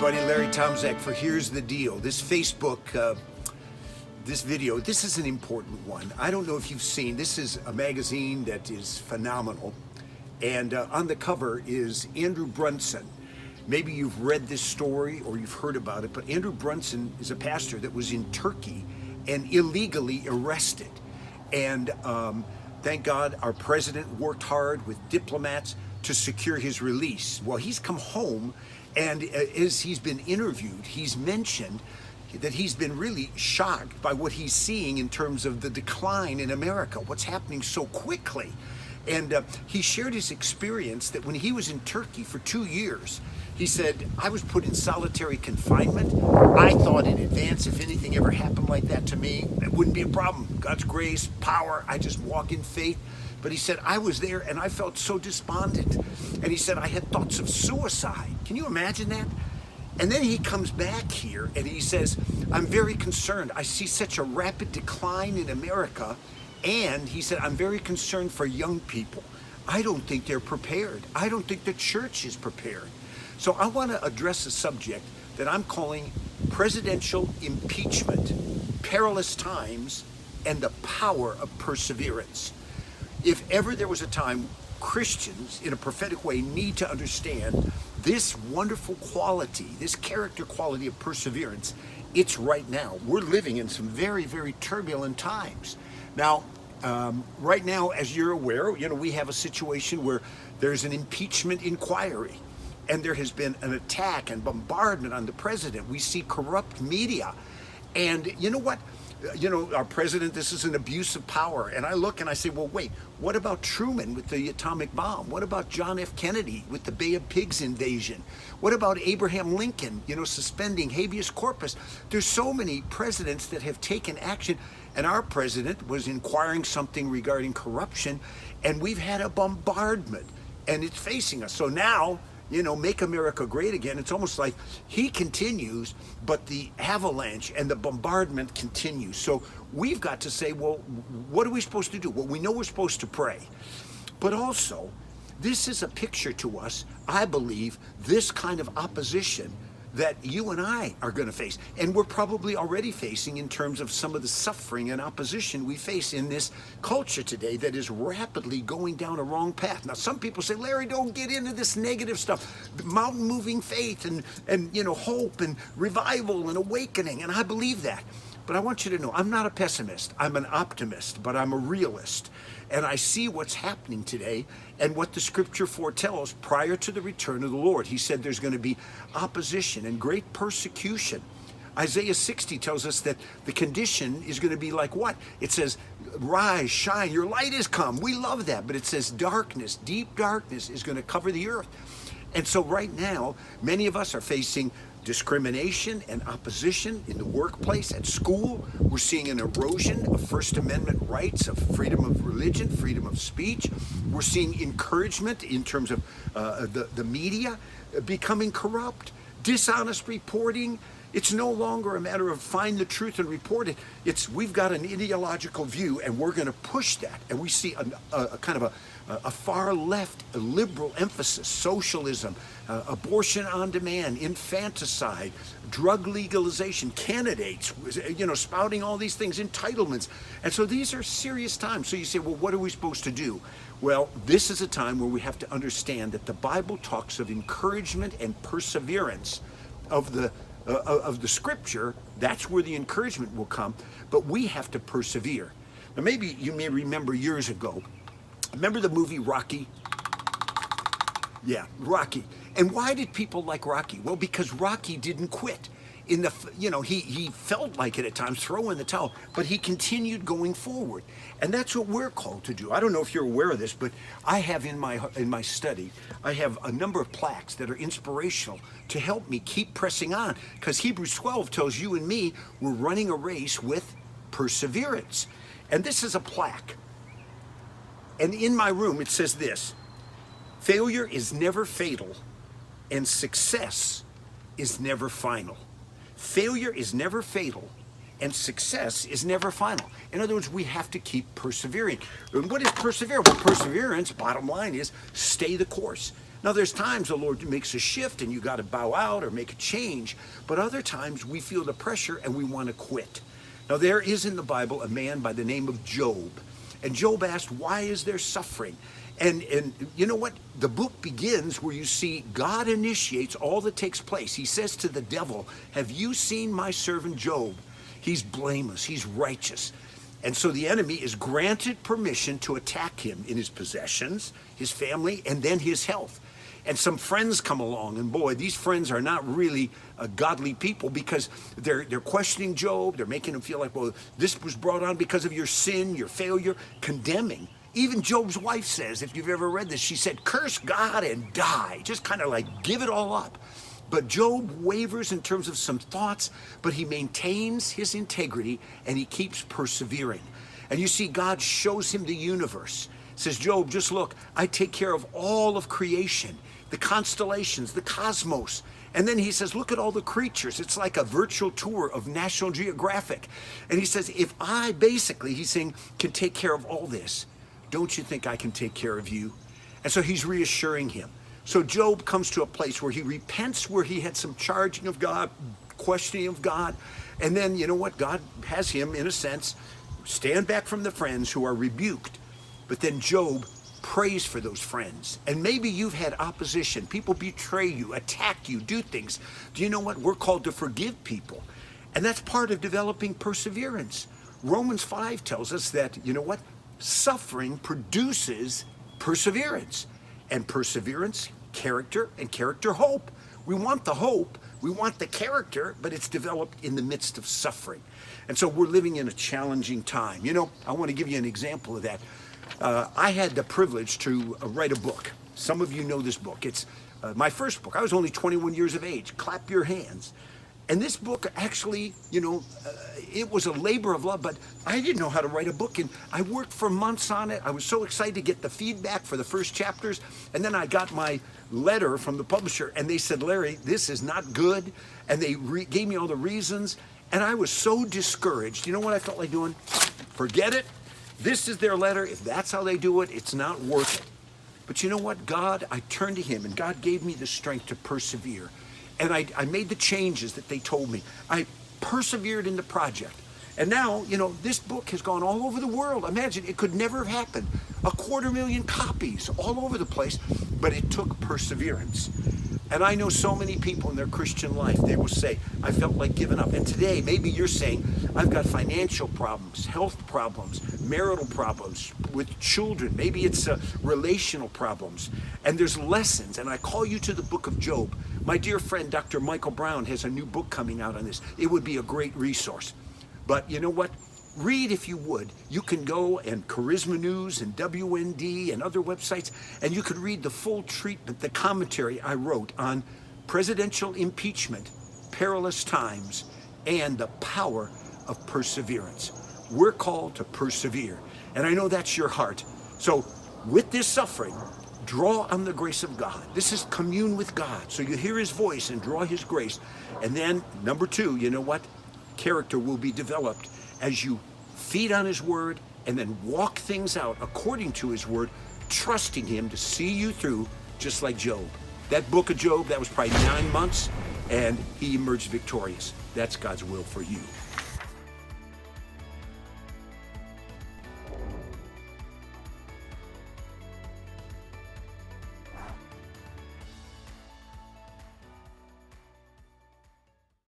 everybody, Larry Tomczak for Here's the Deal. This Facebook, this video, this is an important one. I don't know if you've seen, this is a magazine that is phenomenal. And on the cover is Andrew Brunson. Maybe you've read this story or you've heard about it, but Andrew Brunson is a pastor that was in Turkey and illegally arrested. And thank God our president worked hard with diplomats to secure his release. Well, he's come home, and as he's been interviewed, he's mentioned that he's been really shocked by what he's seeing in terms of the decline in America, what's happening so quickly. And he shared his experience that when he was in Turkey for 2 years, he said, I was put in solitary confinement. I thought in advance if anything ever happened like that to me, it wouldn't be a problem. God's grace, power, I just walk in faith. But he said, I was there and I felt so despondent. And he said, I had thoughts of suicide. Can you imagine that? And then he comes back here and he says, I'm very concerned. I see such a rapid decline in America. And he said, I'm very concerned for young people. I don't think they're prepared. I don't think the church is prepared. So I want to address a subject that I'm calling presidential impeachment, perilous times, and the power of perseverance. If ever there was a time Christians in a prophetic way need to understand this wonderful quality, this character quality of perseverance, it's right now. We're living in some very, very turbulent times. Now, right now, as you're aware, we have a situation where there's an impeachment inquiry, and there has been an attack and bombardment on the president. We see corrupt media, and you know what? Our president, this is an abuse of power. And I look and I say, well, wait, what about Truman with the atomic bomb? What about John F. Kennedy with the Bay of Pigs invasion? What about Abraham Lincoln, suspending habeas corpus? There's so many presidents that have taken action. And our president was inquiring something regarding corruption, and we've had a bombardment, and it's facing us. So now, make America great again. It's almost like he continues, but the avalanche and the bombardment continues. So we've got to say, well, what are we supposed to do? Well, we know we're supposed to pray, but also this is a picture to us, I believe, this kind of opposition that you and I are going to face. And we're probably already facing in terms of some of the suffering and opposition we face in this culture today that is rapidly going down a wrong path. Now, some people say, Larry, don't get into this negative stuff. Mountain moving faith and hope and revival and awakening. And I believe that. But I want you to know, I'm not a pessimist. I'm an optimist, but I'm a realist. And I see what's happening today and what the scripture foretells prior to the return of the Lord. He said there's going to be opposition and great persecution. Isaiah 60 tells us that the condition is going to be like what? It says, rise, shine, your light is come. We love that. But it says darkness, deep darkness is going to cover the earth. And so right now, many of us are facing discrimination and opposition in the workplace, at school. We're seeing an erosion of First Amendment rights, of freedom of religion, freedom of speech. We're seeing encouragement in terms of the media becoming corrupt, dishonest reporting. It's no longer a matter of find the truth and report it. It's we've got an ideological view and we're going to push that. And we see a kind of a far left, a liberal emphasis, socialism, abortion on demand, infanticide, drug legalization, candidates, spouting all these things, entitlements. And so these are serious times. So you say, well, what are we supposed to do? Well, this is a time where we have to understand that the Bible talks of encouragement and perseverance of the scripture. That's where the encouragement will come, but we have to persevere. Now, maybe you may remember years ago, remember the movie Rocky? Yeah, Rocky. And why did people like Rocky? Well, because Rocky didn't quit. He felt like it at times, throw in the towel, but he continued going forward. And that's what we're called to do. I don't know if you're aware of this, but I have in my study, I have a number of plaques that are inspirational to help me keep pressing on. Because Hebrews 12 tells you and me we're running a race with perseverance. And this is a plaque. And in my room, it says this: failure is never fatal, and success is never final. Failure is never fatal, and success is never final. In other words, we have to keep persevering. And what is perseverance? Well, perseverance, bottom line, is stay the course. Now, there's times the Lord makes a shift and you got to bow out or make a change, but other times we feel the pressure and we want to quit. Now, there is in the Bible a man by the name of Job, and Job asked, why is there suffering? And you know what? The book begins where you see God initiates all that takes place. He says to the devil, have you seen my servant Job? He's blameless, he's righteous. And so the enemy is granted permission to attack him in his possessions, his family, and then his health. And some friends come along, and boy, these friends are not really godly people, because they're questioning Job. They're making him feel like, well, this was brought on because of your sin, your failure, condemning. Even Job's wife says, if you've ever read this, she said, curse God and die. Just kind of like give it all up. But Job wavers in terms of some thoughts, but he maintains his integrity and he keeps persevering. And you see, God shows him the universe. Says, Job, just look, I take care of all of creation, the constellations, the cosmos. And then he says, look at all the creatures. It's like a virtual tour of National Geographic. And he says, if I basically, he's saying, can take care of all this, don't you think I can take care of you? And so he's reassuring him. So Job comes to a place where he repents, where he had some charging of God, questioning of God. And then, you know what? God has him, in a sense, stand back from the friends who are rebuked. But then Job prays for those friends. And maybe you've had opposition. People betray you, attack you, do things. Do you know what? We're called to forgive people. And that's part of developing perseverance. Romans 5 tells us that, you know what? Suffering produces perseverance. And perseverance, character, and character, hope. We want the hope, we want the character, but it's developed in the midst of suffering. And so we're living in a challenging time. You know, I want to give you an example of that. I had the privilege to write a book. Some of you know this book. It's my first book. I was only 21 years of age. Clap your hands. And this book actually, you know, it was a labor of love, but I didn't know how to write a book. And I worked for months on it. I was so excited to get the feedback for the first chapters. And then I got my letter from the publisher, and they said, Larry, this is not good. And they gave me all the reasons. And I was so discouraged. You know what I felt like doing? Forget it. This is their letter. If that's how they do it, it's not worth it. But you know what? God, I turned to him, and God gave me the strength to persevere. And I made the changes that they told me. I persevered in the project. And now, you know, this book has gone all over the world. Imagine, it could never have happened. 250,000 copies all over the place, but it took perseverance. And I know so many people in their Christian life, they will say, I felt like giving up. And today, maybe you're saying, I've got financial problems, health problems, marital problems with children. Maybe it's relational problems. And there's lessons. And I call you to the book of Job. My dear friend, Dr. Michael Brown, has a new book coming out on this. It would be a great resource. But you know what? Read if you would. You can go and Charisma News and WND and other websites, and you could read the full treatment, the commentary I wrote on presidential impeachment, perilous times, and the power of perseverance. We're called to persevere, and I know that's your heart. So with this suffering, draw on the grace of God. This is commune with God. So you hear his voice and draw his grace. And then, number 2, you know what? Character will be developed as you feed on his word and then walk things out according to his word, trusting him to see you through, just like Job. That book of Job, that was probably 9 months, and he emerged victorious. That's God's will for you.